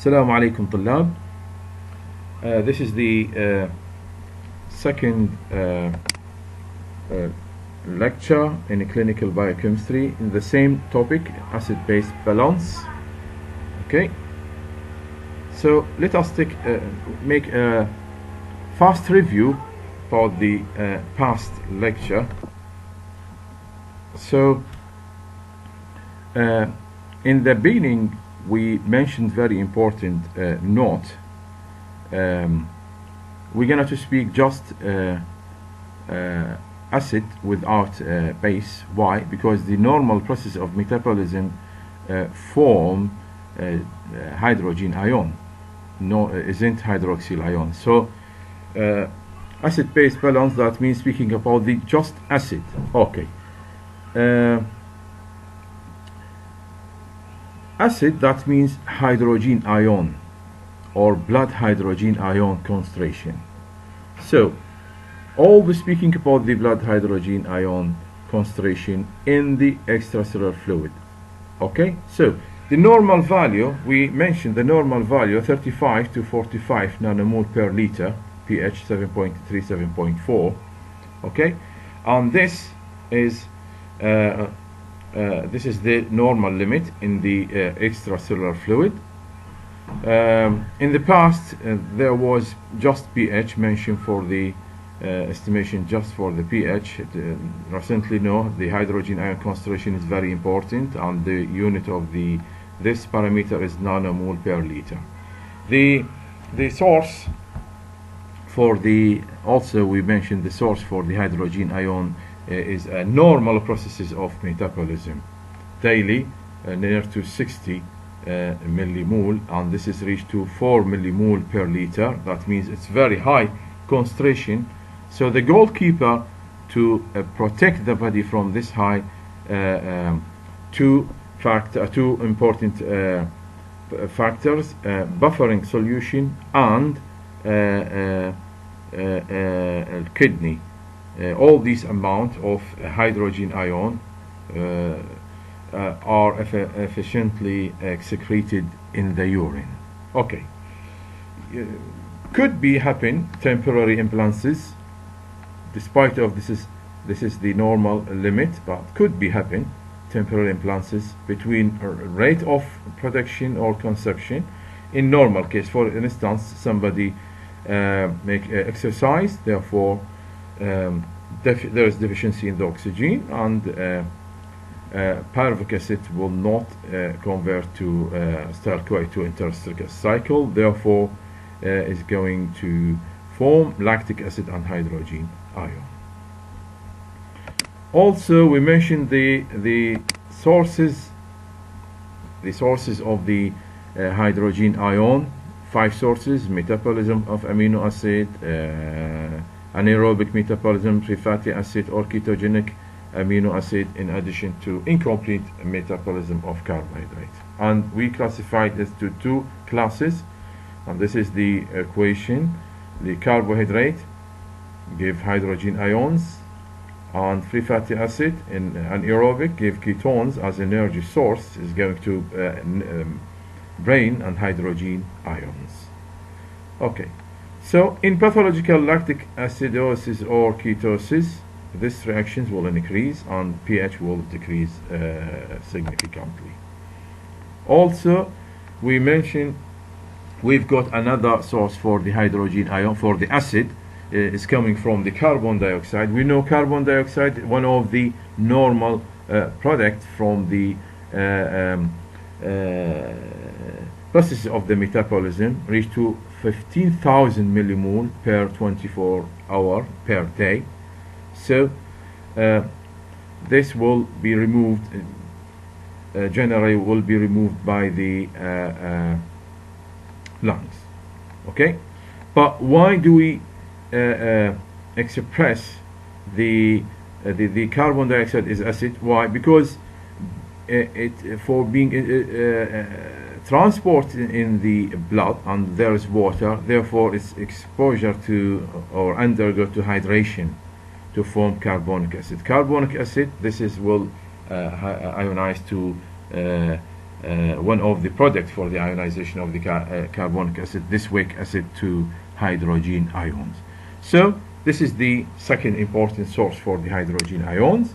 Assalamu alaikum طلاب. This is the second lecture in clinical biochemistry in the same topic, acid-base balance. Okay, so let us make a fast review about the past lecture. So in the beginning we mentioned very important note. We're going to speak just acid without base. Why? Because the normal process of metabolism form hydrogen ion, isn't hydroxyl ion. So acid-base balance, that means speaking about the just acid. Okay. Acid, that means hydrogen ion or blood hydrogen ion concentration. So always speaking about the blood hydrogen ion concentration in the extracellular fluid. Okay, so the normal value, we mentioned the normal value 35 to 45 nanomole per liter, pH 7.3, 7.4. Okay, and this is the normal limit in the extracellular fluid. In the past, there was just pH mentioned for the estimation just for the pH. Recently, no, the hydrogen ion concentration is very important, and the unit of this parameter is nanomole per liter. The source for also we mentioned the source for the hydrogen ion is normal processes of metabolism daily, near to 60 millimole, and this is reached to 4 millimole per liter. That means it's very high concentration. So the goalkeeper to protect the body from this high, two important factors: buffering solution and kidney. All these amount of hydrogen ion are efficiently secreted in the urine. Okay, could be happen temporary imbalances, despite of this is the normal limit, but could be happen temporary imbalances between rate of production or consumption. In normal case, for instance, somebody make exercise, therefore there is deficiency in the oxygen, and pyruvic acid will not convert to steroid to interstitial cycle, therefore is going to form lactic acid and hydrogen ion. Also, we mentioned the sources of the hydrogen ion. 5 sources: metabolism of amino acid, anaerobic metabolism, free fatty acid, or ketogenic amino acid, in addition to incomplete metabolism of carbohydrate. And we classified this to 2 classes, and this is the equation. The carbohydrate give hydrogen ions, and free fatty acid in anaerobic give ketones as energy source, is going to brain and hydrogen ions. Okay, so in pathological lactic acidosis or ketosis, these reactions will increase and pH will decrease significantly. Also, we mentioned we've got another source for the hydrogen ion. For the acid is coming from the carbon dioxide. We know carbon dioxide, one of the normal products from the process of the metabolism, reach to 15,000 millimole per 24 hour per day. So this will be removed, generally will be removed by the lungs. Okay, but why do we express the carbon dioxide as acid? Why? Because it for being transported in the blood, and there is water, therefore its exposure to or undergo to hydration to form carbonic acid. Carbonic acid, this is will ionize to one of the products for the ionization of the carbonic acid, this weak acid, to hydrogen ions. So this is the second important source for the hydrogen ions.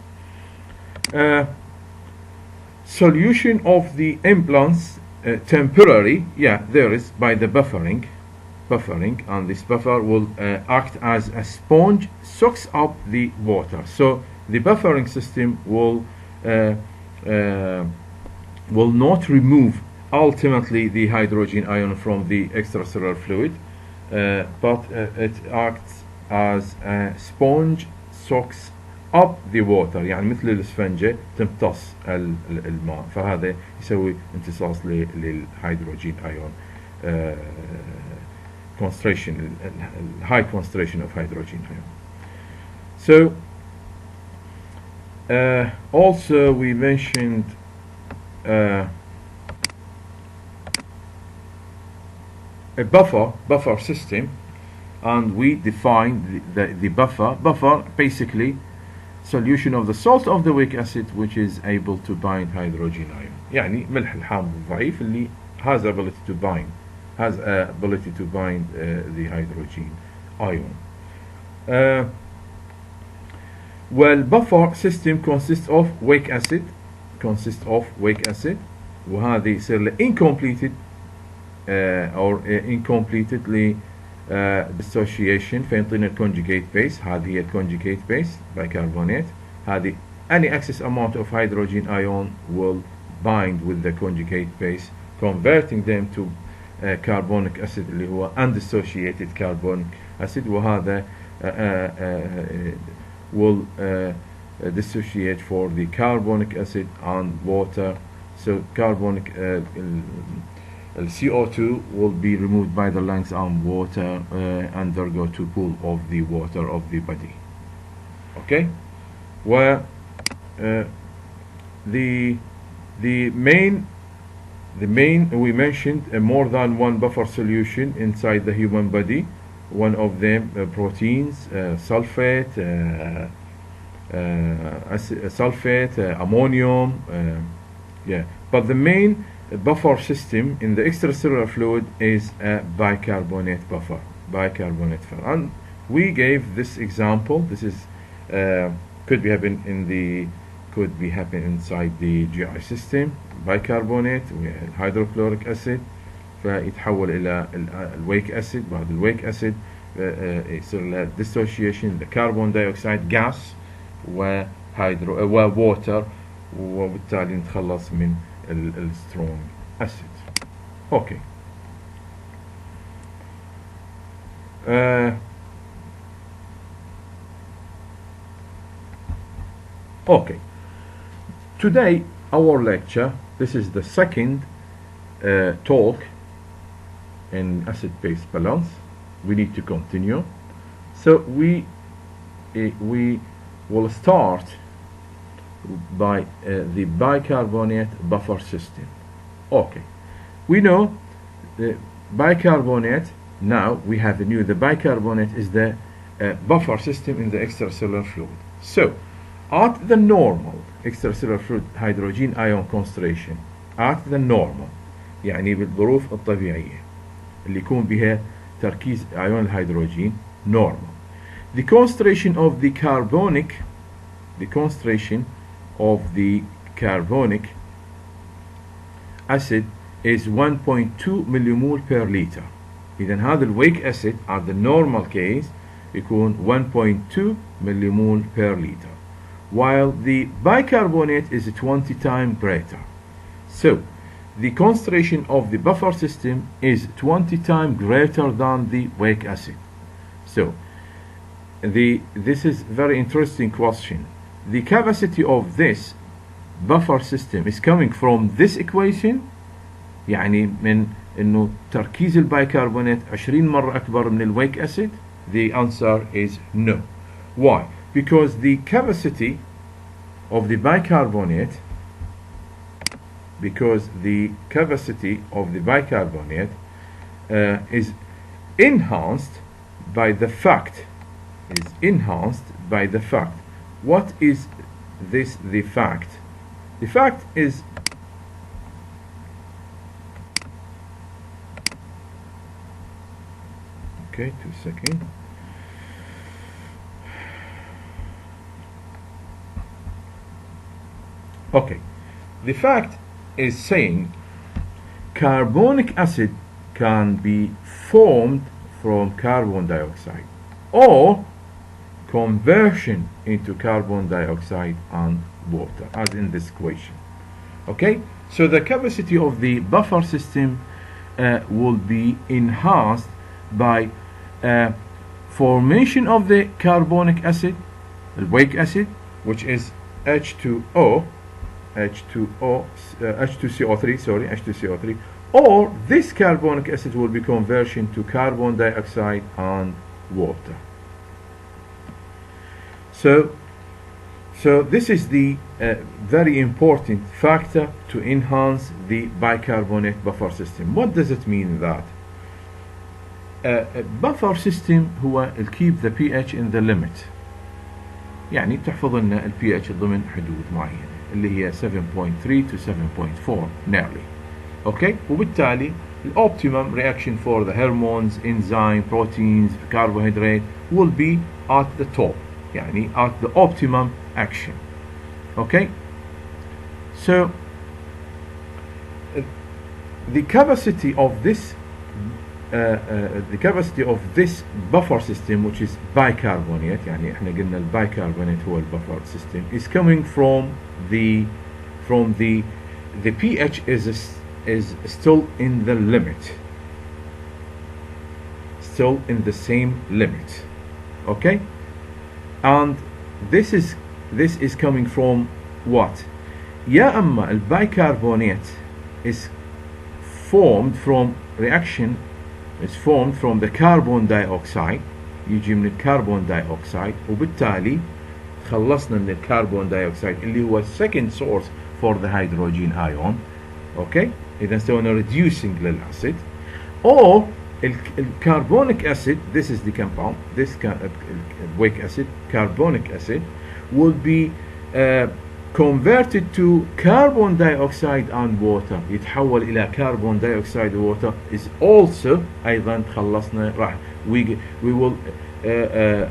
Solution of the implants, temporary, there is by the buffering, and this buffer will act as a sponge, soaks up the water. So the buffering system will not remove ultimately the hydrogen ion from the extracellular fluid, but it acts as a sponge, soaks up the water. يعني مثل الاسفنجة تمتص الماء، فهذا يسوي امتصاص للهيدروجين ايون، concentration, high concentration of hydrogen ion. So also we mentioned a buffer system, and we defined the buffer basically solution of the salt of the weak acid which is able to bind hydrogen ion. يعني ملح الحامض الضعيف اللي has ability to bind the hydrogen ion. Well, buffer system consists of weak acid, وهذه يصير له incompleted or incompletely dissociation فينطينا الconjugate base. هذه هي الconjugate base bicarbonate. هذه any excess amount of hydrogen ion will bind with the conjugate base, converting them to carbonic acid اللي هو undissociated carbonic acid, وهذا will dissociate for the carbonic acid and water. So carbonic CO2 will be removed by the lungs, and water undergo to pool of the water of the body. Okay, where the main we mentioned more than one buffer solution inside the human body. One of them proteins, sulfate, ammonium, but the main buffer system in the extracellular fluid is a bicarbonate buffer, and we gave this example. This is could be happen inside the GI system. bicarbonate hydrochloric acid فيتحول إلى الويك أسيد. بعد الويك أسيد يصير له dissociation لكربون دايوكسيد gas وwater، وبالتالي نتخلص من السترونج أسيد. أوكي. Okay. Today our lecture, this is the second talk in acid-base balance. We need to continue. So we will start by the bicarbonate buffer system. Okay, we know the bicarbonate. Now we have the new. The bicarbonate is the buffer system in the extracellular fluid. So at the normal extracellular fluid hydrogen ion concentration, at the normal يعني بالظروف الطبيعية اللي يكون بها تركيز ايون الهيدروجين normal, the concentration of the carbonic acid is 1.2 millimole per liter. إذن هذا الويك acid at the normal case يكون 1.2 millimole per liter, while the bicarbonate is 20 times greater. So the concentration of the buffer system is 20 times greater than the weak acid. So this is very interesting question. The capacity of this buffer system is coming from this equation، يعني من انه تركيز البيكربونات 20 مرة اكبر من الويك acid. The answer is no. Why? Because the capacity of the bicarbonate is enhanced by the fact. What is this the fact? The fact is Okay, 2 seconds. Okay, the fact is saying carbonic acid can be formed from carbon dioxide or conversion into carbon dioxide and water, as in this equation. Okay, so the capacity of the buffer system will be enhanced by formation of the carbonic acid, the weak acid, which is H2O, H2CO3, sorry, H2CO3, or this carbonic acid will be conversion to carbon dioxide and water. So this is the very important factor to enhance the bicarbonate buffer system. What does it mean that? buffer system هو keep the pH in the limit. يعني بتحفظ لنا ال pH ضمن حدود معينة اللي هي 7.3 to 7.4 nearly. Okay, وبالتالي optimum reaction for the hormones, enzyme, proteins, carbohydrate will be at the top, يعني at the optimum action. Okay, so the capacity of this buffer system, which is bicarbonate, يعني احنا قلنا البيكربونات هو البuffer system, is coming from the pH is still in the limit, still in the same limit. Okay, and this is coming from what? يا أما البيكربونات is formed from reaction, is formed from the carbon dioxide, يجي من الكربون dioxide, وبالتالي خلصنا من الكربون dioxide اللي هو second source for the hydrogen ion. Okay, إذا سوينا reducing للأسيد, or carbonic acid, this is the compound, this weak acid, carbonic acid, will be converted to carbon dioxide and water, يتحول إلى carbon dioxide and water, is also أيضا خلصنا راح we will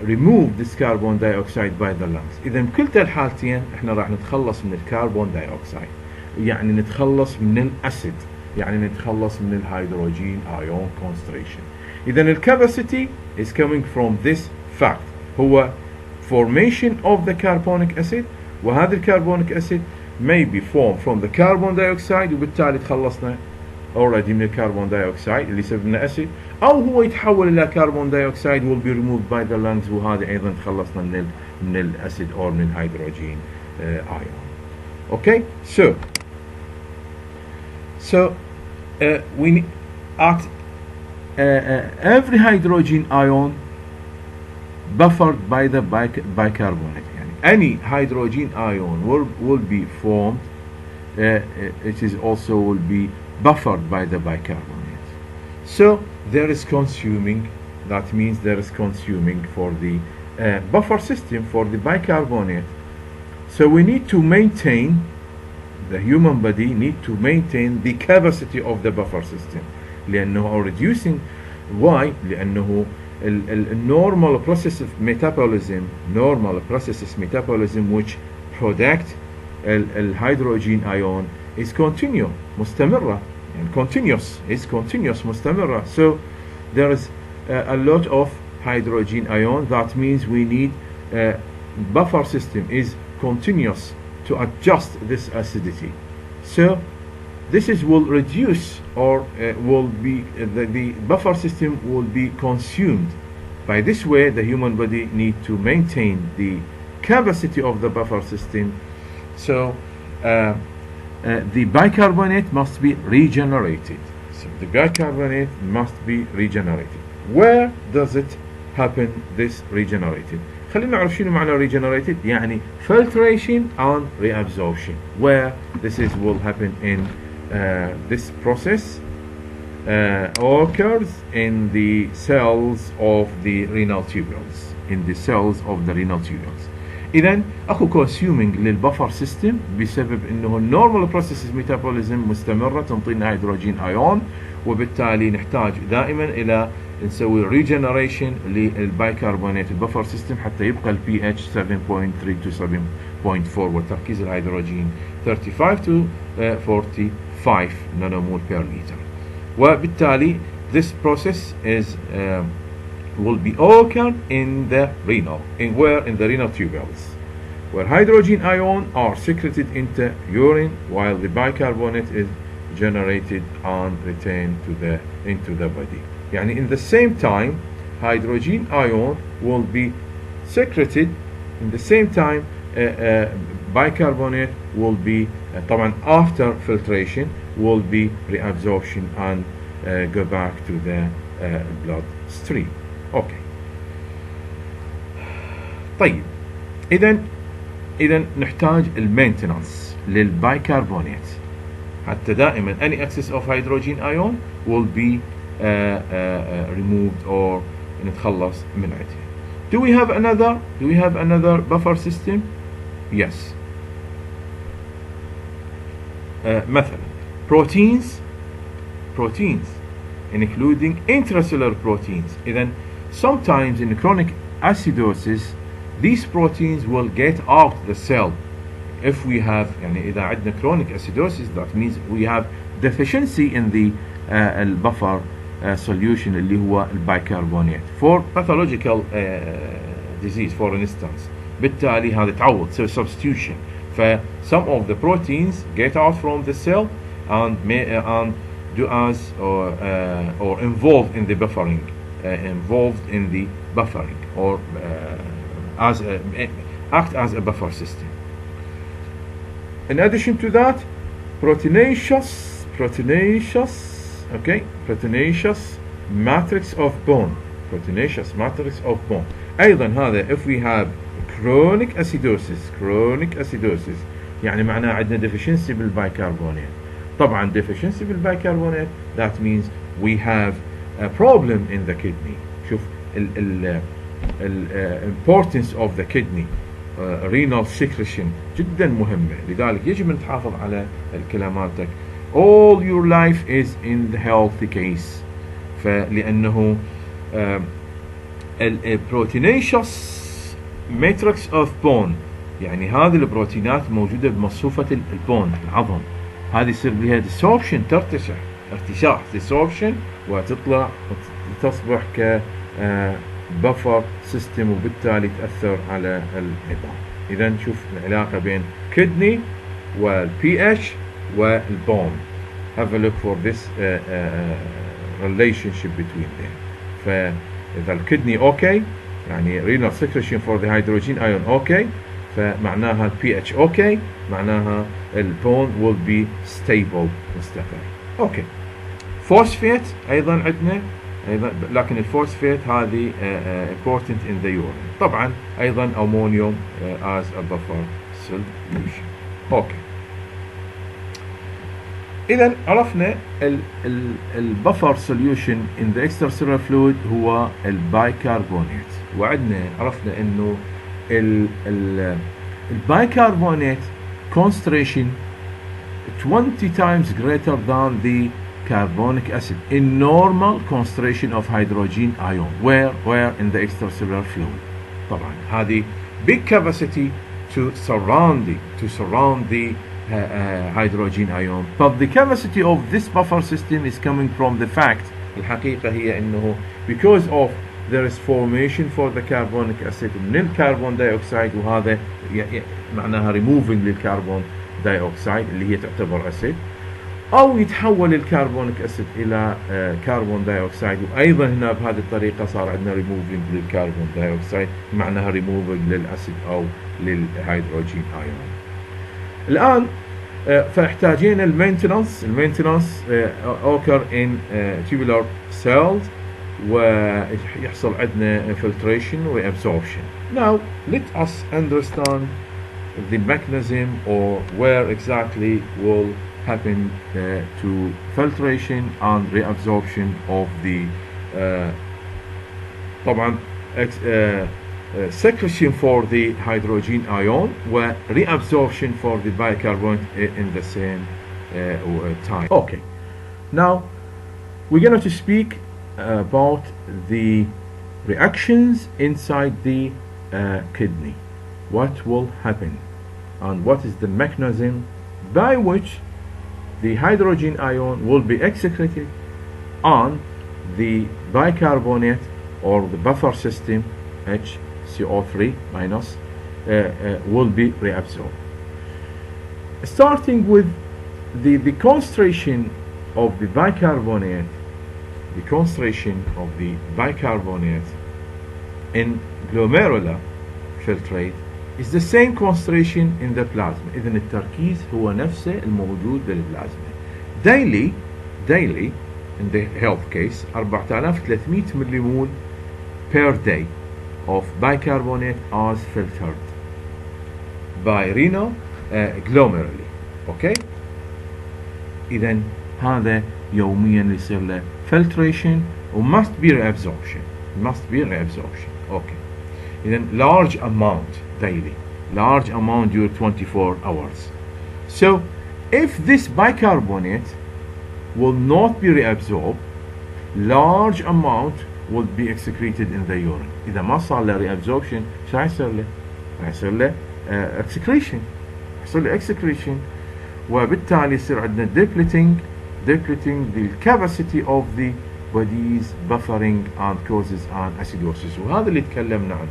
remove this carbon dioxide by the lungs. إذا بكلتا الحالتين احنا راح نتخلص من الكربون dioxide, يعني نتخلص من الأسيد, يعني نتخلص من الهيدروجين ion concentration. إذا الcapacity is coming from this fact, هو formation of the carbonic acid, وهذا الكربونيك acid may be formed from the carbon dioxide, وبالتالي تخلصنا already من الكربون dioxide اللي يسبب لنا acid, أو هو يتحول إلى carbon dioxide will be removed by the lungs, وهذا أيضا تخلصنا من الأسيد أو من الهيدروجين ion. Okay, so we at every hydrogen ion buffered by the bicarbonate. Any hydrogen ion will be formed, it is also will be buffered by the bicarbonate. So there is consuming, that means there is consuming for the buffer system for the bicarbonate. So we need to maintain, the human body need to maintain the capacity of the buffer system, لأنه reducing. Why? لأنه normal process of metabolism, which product hydrogen ion is continuous, مستمرة, and continuous مستمرة. So there is a lot of hydrogen ion. That means we need buffer system is continuous to adjust this acidity. So this will reduce, or will be the buffer system will be consumed. By this way, the human body need to maintain the capacity of the buffer system. So the bicarbonate must be regenerated. So the bicarbonate must be regenerated. Where does it happen, this regenerated? خلينا نعرف شنو معنى regenerated. يعني filtration and reabsorption. Where this will happen in this process occurs in the cells of the renal tubules, إذن أكو consuming للبفر سيستم بسبب إنه النورمال بروسيس ميتابوليزم مستمرة تنطينا هيدروجين ايون, وبالتالي نحتاج دائما إلى نسوي ريجنريشن للبايكربونات البفر سيستم حتى يبقى البي اتش 7.3 to 7.4 والتركيز الهيدروجين 35 to 45 نانومول per liter. وبالتالي this process is will be occurred in the renal, in the renal tubules, where hydrogen ion are secreted into urine while the bicarbonate is generated and retained into the body. يعني in the same time hydrogen ion will be secreted, in the same time bicarbonate will be طبعا after filtration will be reabsorption and go back to the blood stream. اوكي. طيب اذا نحتاج المينتنانس للبايكربونات حتى دائما any excess of hydrogen ion will be removed or نتخلص من عندها. Do we have another buffer system? Yes. مثلا proteins including intracellular proteins. إذن sometimes in chronic acidosis these proteins will get out the cell. If we have يعني إذا عندنا chronic acidosis that means we have deficiency in the البفر solution اللي هو البايكربونات for pathological disease for instance. بالتالي هذا تعوض so substitution. some of the proteins get out from the cell and do as or involved in the buffering, or as act as a buffer system. In addition to that, proteinaceous matrix of bone. أيضا هذا if we have chronic acidosis يعني معناه عندنا deficiency بالبايكربونات. طبعا deficiency بالبايكربونات that means we have a problem in the kidney. شوف ال importance of the kidney renal secretion جدا مهمة. لذلك يجب أن تحافظ على الكلى مالتك all your life is in the healthy case. فلأنه proteinaceous matrix of bone يعني هذه البروتينات موجودة بمصفوفة البون العظم، هذه يصير بها dissorption ارتشاح dissorption وتطلع تصبح ك buffer system وبالتالي تأثر على العظام. إذا نشوف العلاقة بين kidney وال pH والبون. Have a look for this relationship between them. فإذا الكدني أوكي يعني renal secretion for the hydrogen ion أوكي، فمعناها pH أوكي، معناها البون will be stable مستقر. أوكي. فوسفات أيضا عندنا لكن الفوسفات هذه important in the urine. طبعا أيضا ammonium as a buffer solution. أوكي. إذا عرفنا البفر solution in the extracellular fluid هو البايكربونات، وعندنا عرفنا إنه البايكربونات concentration 20 times greater than the carbonic acid in normal concentration of hydrogen ion. Where in the extracellular fluid. طبعا هذه big capacity to surround the hydrogen ion, but the capacity of this buffer system is coming from the fact الحقيقة هي إنه because of there is formation for the carbonic acid من الكربون دايوكسيد، وهذا معناها removing للكربون دايوكسيد اللي هي تعتبر acid، أو يتحول الكربونيك أسيد إلى كربون دايوكسيد، وأيضا هنا بهذه الطريقة صار عندنا ريموفينج للكربون دايوكسيد معناها ريموفينج للأسيد أو للهيدروجين أيون. الآن فاحتاجين المينتنانس occur in tubular cells ويحصل عندنا filtration وabsorption. Now let us understand the mechanism or where exactly will happen to filtration and reabsorption of the طبعا secretion for the hydrogen ion و reabsorption for the bicarbonate in the same time. Okay, now we're going to speak about the reactions inside the kidney. What will happen and what is the mechanism by which the hydrogen ion will be excreted and the bicarbonate or the buffer system HCO3 minus will be reabsorbed. Starting with the concentration of the bicarbonate, in glomerular filtrate is the same concentration in the plasma. إذن التركيز هو نفسه الموجود بالبلازما. Daily in the health case 4300 millimole per day of bicarbonate as filtered by renal glomerally. Okay. إذن هذا يوميا يصير له filtration و must be reabsorption. Okay. إذن large amount daily, large amount during 24 hours. So if this bicarbonate will not be reabsorbed, large amount will be excreted in the urine. إذا ما صار له reabsorption شو يصير له؟ يصير له excretion. وبالتالي يصير عندنا depleting the capacity of the body's buffering and causes an acidosis. وهذا اللي تكلمنا عنه.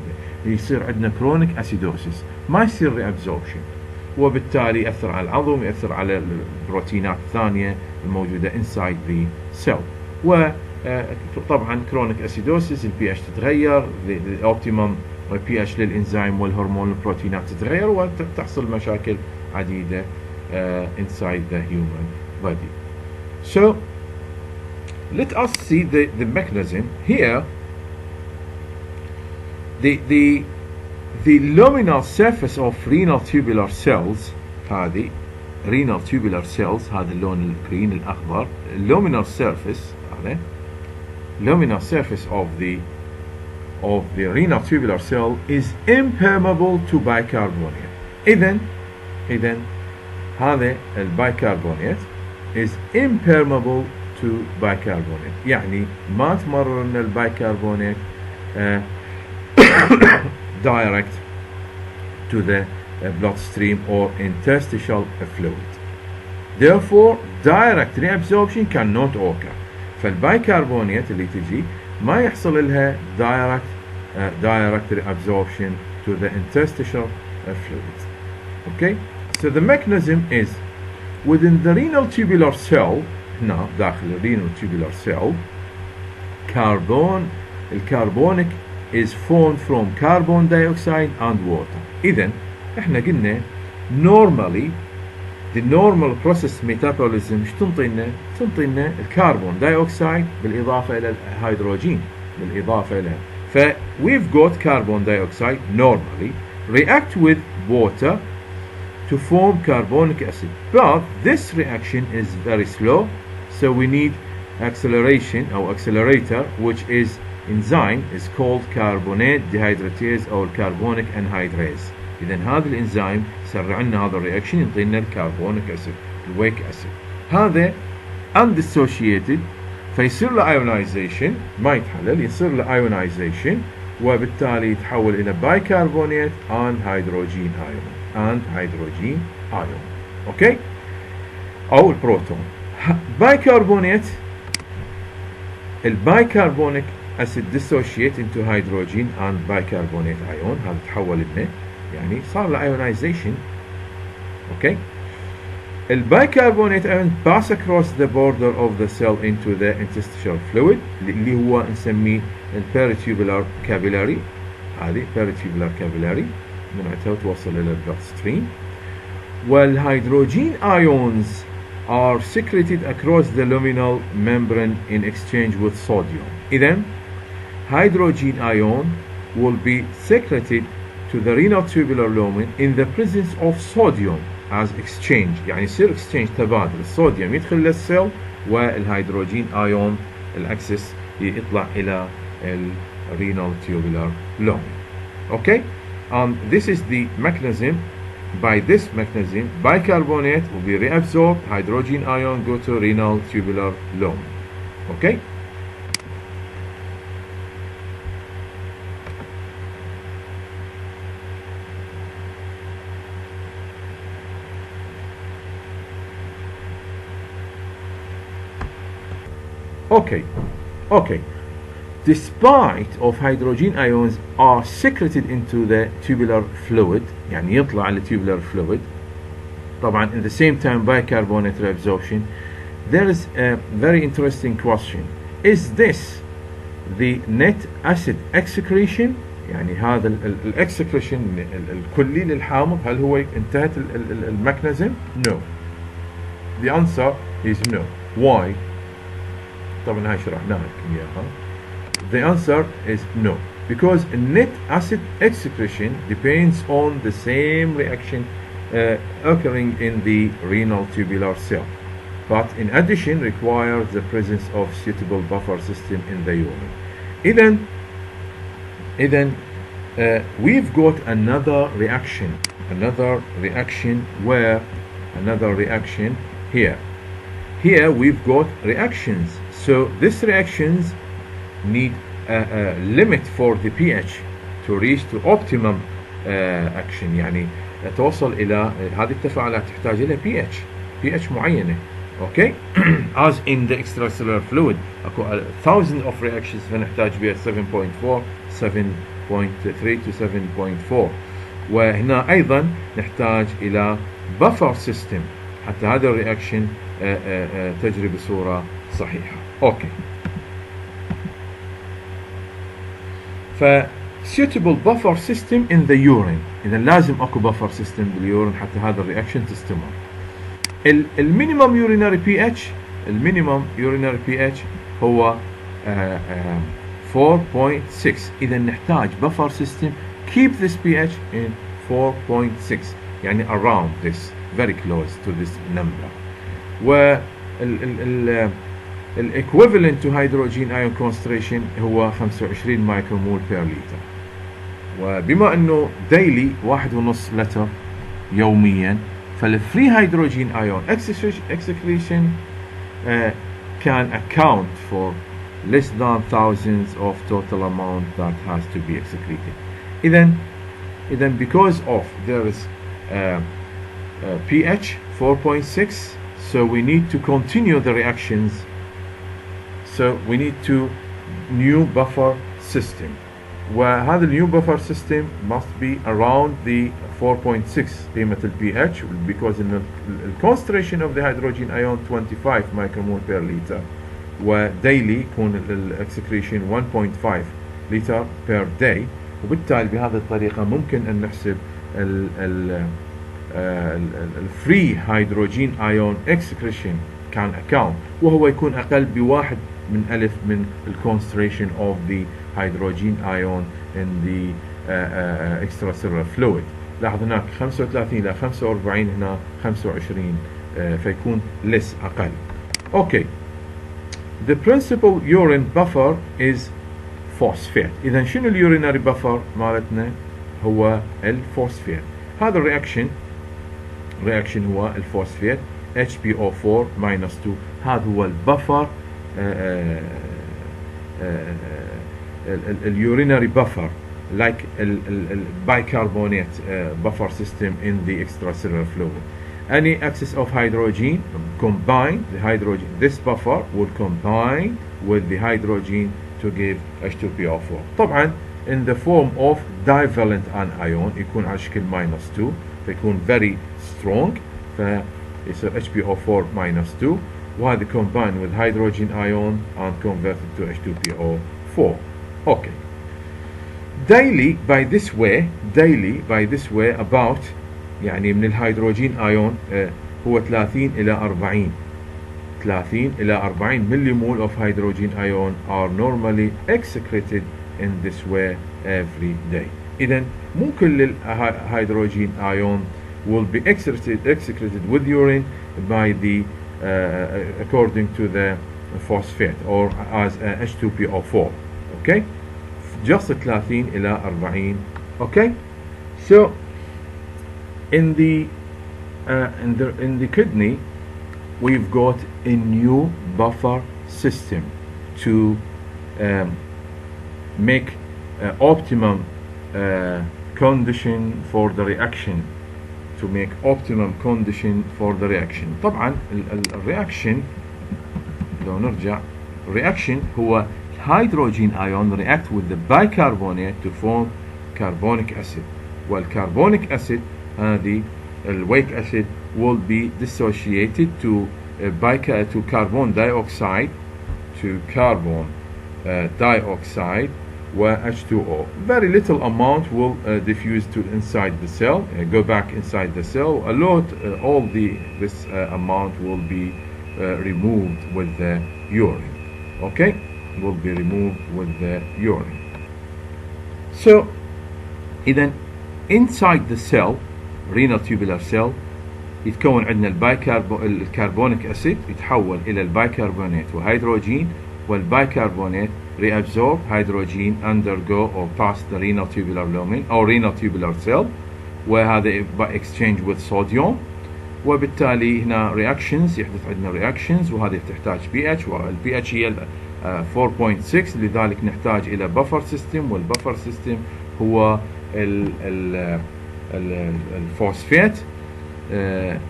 يصير عندنا chronic acidosis، ما يصير reabsorption، وبالتالي يأثر على العظم، يأثر على البروتينات الثانية الموجودة inside the cell. وطبعا chronic acidosis البي اتش تتغير، الاوبتيمم البي اتش للانزيم والهرمون البروتينات تتغير، وتحصل مشاكل عديدة inside the human body. So let us see the mechanism here. The luminal surface of renal tubular cells، هذه renal tubular cells، هذا اللون الجرين الأخضر، luminal surface هذا luminal surface of the renal tubular cell is impermeable to bicarbonate. إذن هذا البيكربونات is impermeable to bicarbonate، يعني ما تمرر من البيكربونات direct to the bloodstream or interstitial fluid. Therefore, direct reabsorption cannot occur. فالبيكربونات اللي تجي ما يحصل لها direct reabsorption to the interstitial fluid. Okay? So the mechanism is within the renal tubular cell. هنا داخل الرينال tubular cell الكربونيك is formed from carbon dioxide and water. إذن احنا قلنا normally the normal process metabolism ايش تنطينا الكربون دايوكسيد بالإضافة إلى الهيدروجين we've got carbon dioxide normally react with water to form carbonic acid, but this reaction is very slow, so we need accelerator, which is enzyme is called carbonate dehydratase or carbonic anhydrase. إذن هذا الانزيم يسرع لنا هذا الرياكشن، يعطينا الكربونيك اسيد الويك اسيد. هذا undissociated فيصير له ionization، ما يتحلل، يصير له ionization، وبالتالي يتحول إلى bicarbonate and hydrogen ion. اوكي؟ أو البروتون. البيكربونيك acid dissociate into hydrogen and bicarbonate ion، هذا تحول لنا يعني صار له ionization. اوكي؟ البيكربونات ion pass across the border of the cell into the interstitial fluid اللي هو نسميه peritubular capillary. هذه peritubular capillary منعتها وتوصل إلى bloodstream. والهيدروجين ions are secreted across the luminal membrane in exchange with sodium. إذن hydrogen ion will be secreted to the renal tubular lumen in the presence of sodium as exchange، يعني يصير exchange تبادل، الصوديوم يدخل للسيل والهيدروجين ايون الاكسس يطلع الى الرينال tubular lumen. Okay, this is the mechanism. By this mechanism, bicarbonate will be reabsorbed, hydrogen ion go to renal tubular lumen. Okay, Okay. Despite of hydrogen ions are secreted into the tubular fluid, يعني يطلع على tubular fluid. طبعا in the same time bicarbonate reabsorption. There is a very interesting question. Is this the net acid excretion? يعني هذا الاكسكريشن الكلي للحامض هل هو انتهت الميكانيزم؟ No. The answer is no. Why? طبعا هاي شرحناها اياها. The answer is no, because net acid excretion depends on the same reaction occurring in the renal tubular cell, but in addition requires the presence of suitable buffer system in the urine. Then we've got another reaction here. Here we've got reactions. So these reactions need a limit for the pH to reach to optimum action. يعني توصل إلى هذه التفاعلات تحتاج إلى pH معينة. Okay. As in the extracellular fluid اكو thousands of reactions فنحتاج بها 7.4 7.3 to 7.4. وهنا أيضا نحتاج إلى buffer system حتى هذا الرياكشن تجري بصورة صحيحة. اوكي. ف suitable buffer system in the urine. إذا لازم اكو buffer system باليورين حتى هذا الرياكشن تستمر. المينيمم urinary pH هو 4.6. إذا نحتاج buffer system keep this pH in 4.6 يعني around this, very close to this number. و equivalent to hydrogen ion concentration هو 25 مايكرومول per liter. وبما انه daily 1.5 لتر يوميا فالفري hydrogen ion excretion can account for less than thousands of total amount that has to be excreted. إذن because of there is pH 4.6, so we need to continue the reactions. So we need to new buffer system. وهذا النيو buffer system must be around the 4.6 قيمة ال pH, because in the concentration of the hydrogen ion 25 micromole per liter, وديلي يكون الاكسكريشن 1.5 لتر per day. وبالتالي بهذه الطريقة ممكن أن نحسب الفري هيدروجين ايون excretion كان account، وهو يكون أقل بواحد من ألف من concentration of the hydrogen ion in the extracellular fluid. لاحظ هناك 35 إلى 45 هنا 25 فيكون less أقل. Okay. The principal urine buffer is phosphate. إذا شنو اليورينري بفر مالتنا؟ هو الفوسفات. هذا الرياكشن هو الفوسفات HbO4 -2. هذا هو البفر اليورينري بفر like bicarbonate buffer system in the extracellular fluid. Any excess of hydrogen combine the hydrogen, this buffer will combine with the hydrogen to give H2PO4. طبعا in the form of divalent anion يكون على شكل -2 فيكون very strong فيصير HbO4 -2 وهذا combined with hydrogen ion and converted to H2PO4. Okay. Daily by this way about يعني من الهيدروجين ايون هو 30 إلى 40 millimole of hydrogen ion are normally excreted in this way every day. إذن مو كل الهيدروجين ion will be excreted with urine by the according to the phosphate or as H2PO4. Okay, just 30 إلى 40. Okay, so in the kidney we've got a new buffer system to make optimum condition for the reaction, طبعا الرياكشن لو نرجع reaction هو hydrogen ion react with the bicarbonate to form carbonic acid. والcarbonic acid هذه الweak acid will be dissociated to carbon dioxide dioxide H2O. Very little amount will diffuse to inside the cell, go back inside the cell. A lot, this amount will be removed with the urine. Okay, will be removed with the urine. So, إذا inside the cell, renal tubular cell, يتكون عندنا الكربونيك أسيد يتحول إلى البايكربونات وهيدروجين، والبايكربونات reabsorb hydrogen, undergo or pass the renal tubular lumen or renal tubular cell، وهذا exchange with sodium، وبالتالي هنا reactions يحدث عندنا reactions، وهذه تحتاج pH، والpH هي 4.6، لذلك نحتاج إلى buffer system، والبفر system هو الفوسفات.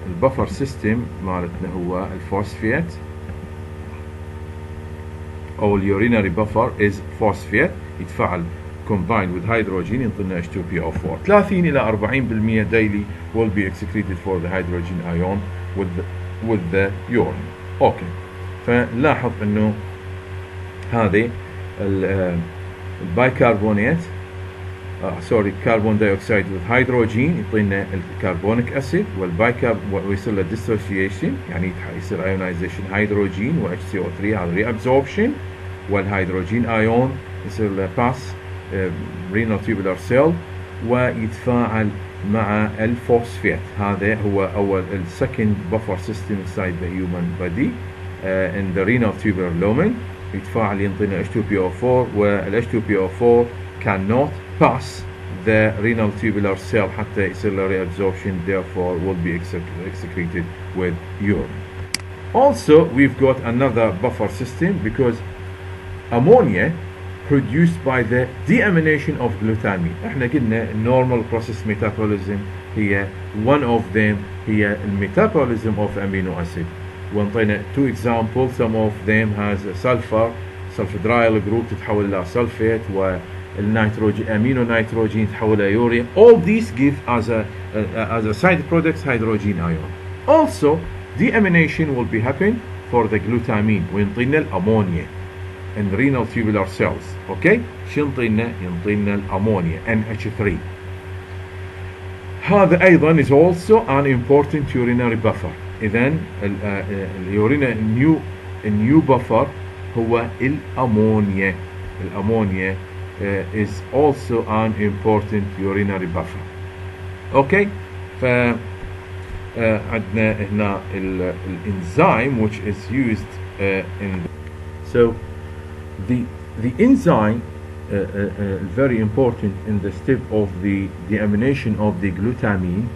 البفر سيستم مالتنا هو الفوسفات أو اليورينري بفر is phosphate، يتفاعل combined with hydrogen ينطينا H2PO4. 30 إلى 40% daily will be excreted for the hydrogen ion with the urine. Okay، فنلاحظ إنه هذه البايكربونات carbon dioxide with hydrogen يعطينا الكربونيك اسيد، ويصير له dissociation يعني يصير ionization هيدروجين و HCO3 هذا reabsorption، والهيدروجين ايون يصير له pass renal tubular cell ويتفاعل مع الفوسفات. هذا هو أول second buffer system inside the human body in the renal tubular lumen، يتفاعل ينطينا H2PO4، وال H2PO4 cannot pass the renal tubular cell حتى يصير له reabsorption, therefore will be excreted with urine. Also we've got another buffer system because ammonia produced by the deamination of glutamine. احنا قلنا normal process metabolism هي one of them هي metabolism of amino acid، وانطينا two examples. Some of them has sulfhydryl group تتحول إلى sulfate، والنيتروجين amino nitrogen يتحول إلى urea. All these give as a side product hydrogen ion. Also deamination will be happen for the glutamine وينطينا الامونيا in renal tubular cells. Okay، شو ينطينا الامونيا NH3. هذا ايضا is also an important urinary buffer. اذا اليورينا new buffer هو الامونيا. الامونيا is also an important urinary buffer. Okay، ف عندنا هنا الانزيم which is used in so the enzyme very important in the step of the deamination of the glutamine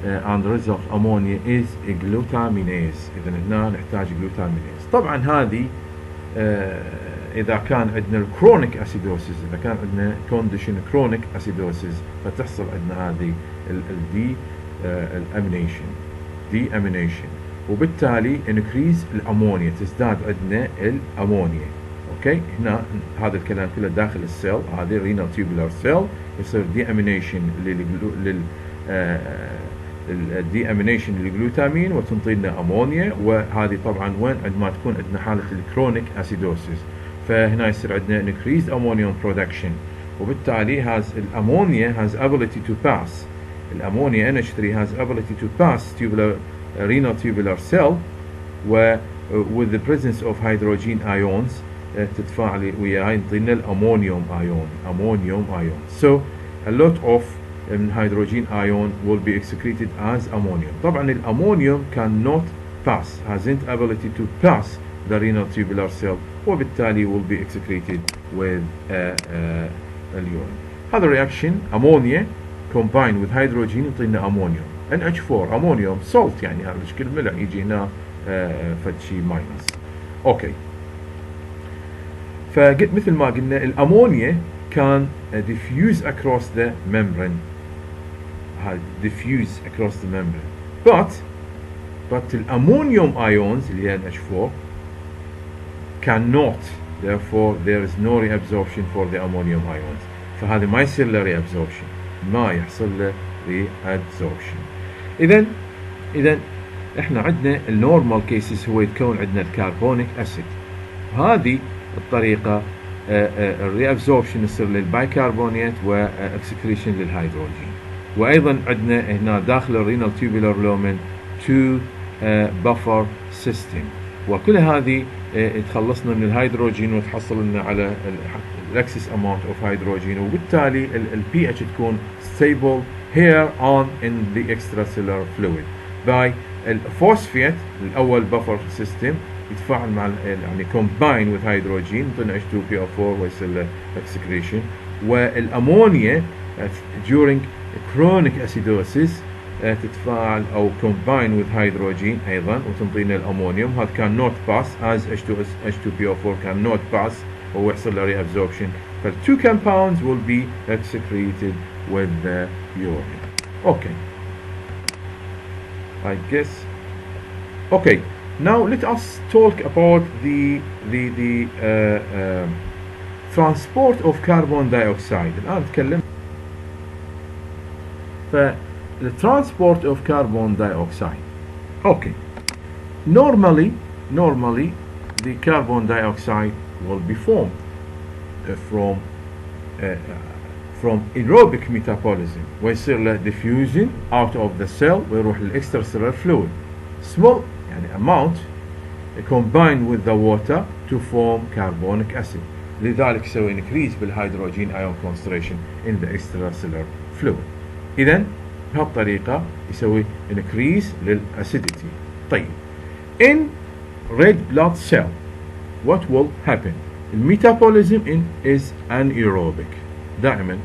and result ammonia is a glutaminase. إذا هنا نحتاج glutaminase. طبعا هذه إذا كان عندنا الكرونيك أسيدوسيس، إذا كان عندنا كونديشن كرونيك أسيدوسيس فتحصل عندنا هذه deamination، وبالتالي increase الأمونيا، تزداد عندنا الأمونيا. اوكي، هنا هذا الكلام كله داخل السيل، هذه renal tubular cell يصير deamination deamination للجلوتامين وتنطينا امونيا، وهذه طبعا وين عندما تكون عندنا حاله الكرونيك اسيدوسيس، فهنا يصير عندنا increased ammonium production، وبالتالي الامونيا has ability to pass، الامونيا NH3 has ability to pass renal tubular cell، و with the presence of hydrogen ions تتفاعل وياها ينطينا الامونيوم ايون. So a lot of hydrogen ion will be excreted as ammonium. طبعا الامونيوم cannot pass, hasn't ability to pass the renal tubular cell، وبالتالي will be excreted with اليورين. هذا reaction ammonia combined with hydrogen ينطينا ammonium NH4 ammonium salt، يعني هذا الشكل ملح يجي هنا فشي ماينس. اوكي، فقلت مثل ما قلنا الامونيا كان diffuse across the membrane، diffuse across the membrane، but الامونيوم ions اللي هي NH4 cannot, therefore there is no reabsorption for the ammonium ions. فهذا ما يصير له reabsorption، ما يحصل له reabsorption. إذا احنا عندنا النورمال كيسز هو يتكون عندنا الكربونيك اسيد. هذه الطريقة الريابزوربشن يصير للبايكربونات واكسكريشن للهيدروجين. وايضا عندنا هنا داخل الرينال تيوبولار لومن 2 بفر سيستم، وكل هذه تخلصنا من الهيدروجين وتحصل لنا على الاكسس اماونت اوف هيدروجين، وبالتالي البي اتش تكون stable here on in the extracellular fluid. باي الفوسفيت الاول بفر سيستم يتفاعل مع يعني combine with hydrogen يعطينا H2PO4 ويصير له excretion، والامونيا during chronic acidosis تتفاعل او combine with hydrogen ايضا وتنطينا الامونيوم. هذا cannot pass as H2PO4 cannot pass ويحصل له reabsorption. فال two compounds will be excreted with the urine. Okay, I guess. Okay, now let us talk about the transport of carbon dioxide. الآن نتكلم the transport of carbon dioxide. Okay, normally the carbon dioxide will be formed from aerobic metabolism ويصير له diffusion out of the cell ويروح للextracellular fluid. Small يعني amount combined with the water to form carbonic acid. لذلك يسوي increase بالهيدروجين ion concentration in the extracellular fluid. إذن بهالطريقة يسوي increase للأسيديتي. طيب in red blood cell what will happen? الميتابوليزم is anaerobic. دائما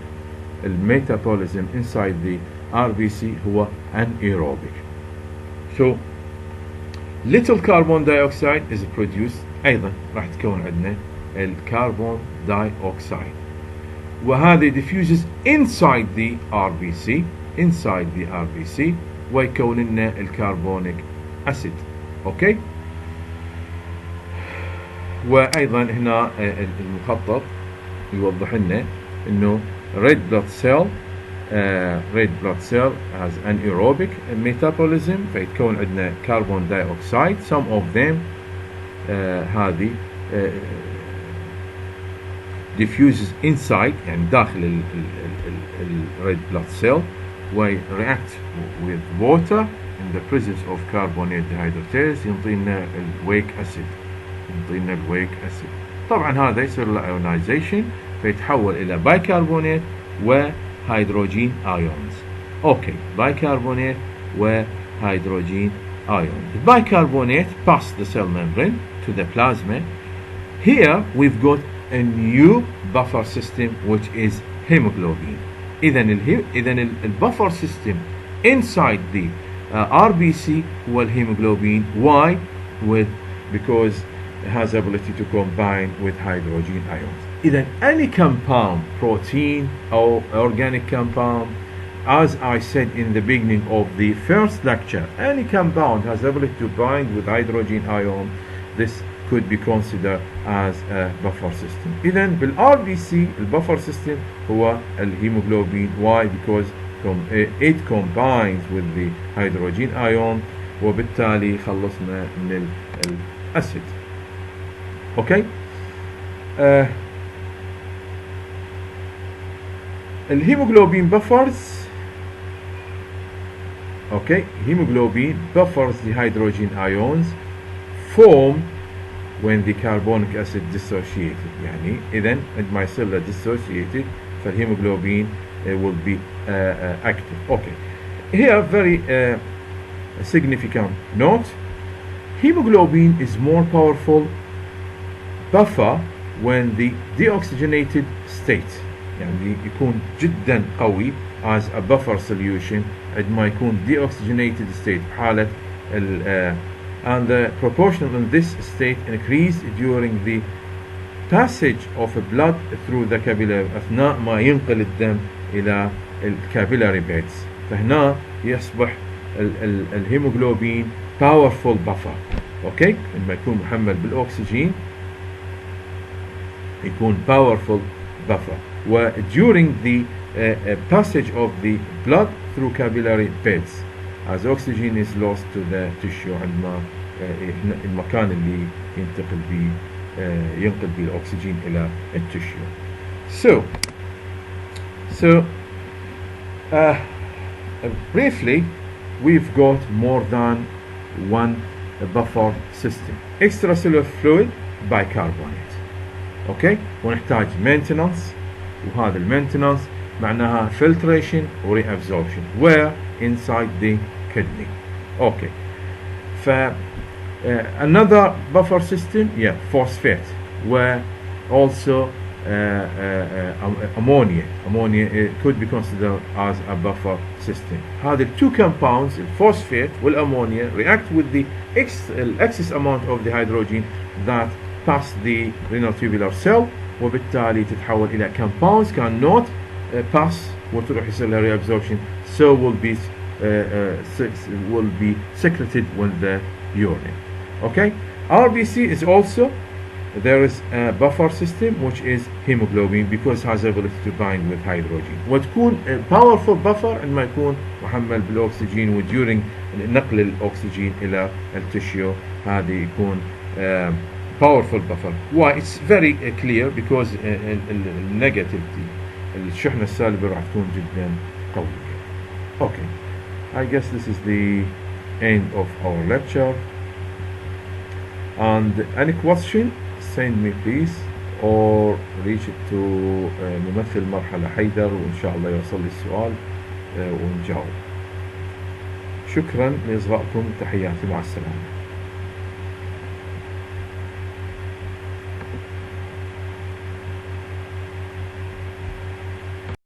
الميتابوليزم inside the RBC هو anaerobic. So little carbon dioxide is produced. أيضا راح تكون عندنا الكربون dioxide وهذا diffuses inside the RBC ويكون لنا الكربونيك أسيد. أوكي، وأيضا هنا المخطط يوضح لنا إنه red blood cell has anaerobic metabolism فيتكون عندنا carbon dioxide. some of them هذه diffuses inside يعني داخل ال red blood cell وreact with water in the presence of carbonate dehydratase ينطينا الويك acid. طبعا هذا يصير له ionization فيتحول إلى بايكربونات وهيدروجين ايونز. اوكي، بايكربونات وهيدروجين ions. The bicarbonate pass the cell membrane to the plasma. Here we've got a new buffer system which is hemoglobin. إذن البuffer system inside the RBC هو الهيموغلوبين. Why? Because it has ability to combine with hydrogen ions. إذن any compound, protein or organic compound, as I said in the beginning of the first lecture, any compound has ability to bind with hydrogen ion. This could be considered as a buffer system. إذن بالRBC البuffer system هو الهيموغلوبين. Why? Because it combines with the hydrogen ion وبالتالي خلصنا من الأسيد. Okay. الهيموغلوبين buffers. Okay, hemoglobin buffers the hydrogen ions formed when the carbonic acid dissociated. يعني إذن عندما يصير له dissociated فالهيموغلوبين will be active. Okay, here very significant note: hemoglobin is more powerful buffer when the deoxygenated state. يعني يكون جدا قوي as a buffer solution عندما يكون deoxygenated state بحالة and the proportion in this state increased during the passage of blood through the capillary أثناء ما ينقل الدم إلى الكابيلاري beds. فهنا يصبح الهيموغلوبين powerful buffer. اوكي، لما يكون محمل بالاكسجين يكون powerful buffer. و during the passage of the blood through capillary beds as oxygen is lost to the tissue عندما المكان اللي ينتقل به ينقل به الأكسجين إلى التشيو. So briefly, we've got more than one buffer system. Extracellular fluid bicarbonate. Okay, ونحتاج maintenance, وهذا المينتنانس معناها filtration و reabsorption where inside the kidney. Okay, another buffer system, phosphate, where also ammonia could be considered as a buffer system. هذه two compounds, phosphate والammonia, react with the excess amount of the hydrogen that pass the renal tubular cell, وبالتالي تتحول إلى compounds cannot pass وتروح يصير لها reabsorption, so will be secreted with the urine. Okay, RBC is also, there is a buffer system which is hemoglobin because it has the ability to bind with hydrogen. وتكون powerful buffer عندما يكون محمل بالأكسجين during نقل الأكسجين إلى التشيو هذه يكون powerful buffer. Why? It's very clear because negativity الشحنة السالبة راح تكون جدا قوية. Okay, I guess this is the end of our lecture. And any question, send me please or reach it to ممثل مرحلة حيدر وإن شاء الله يوصل لي السؤال ونجاوب. شكرا لإصغائكم، تحياتي، مع السلامة.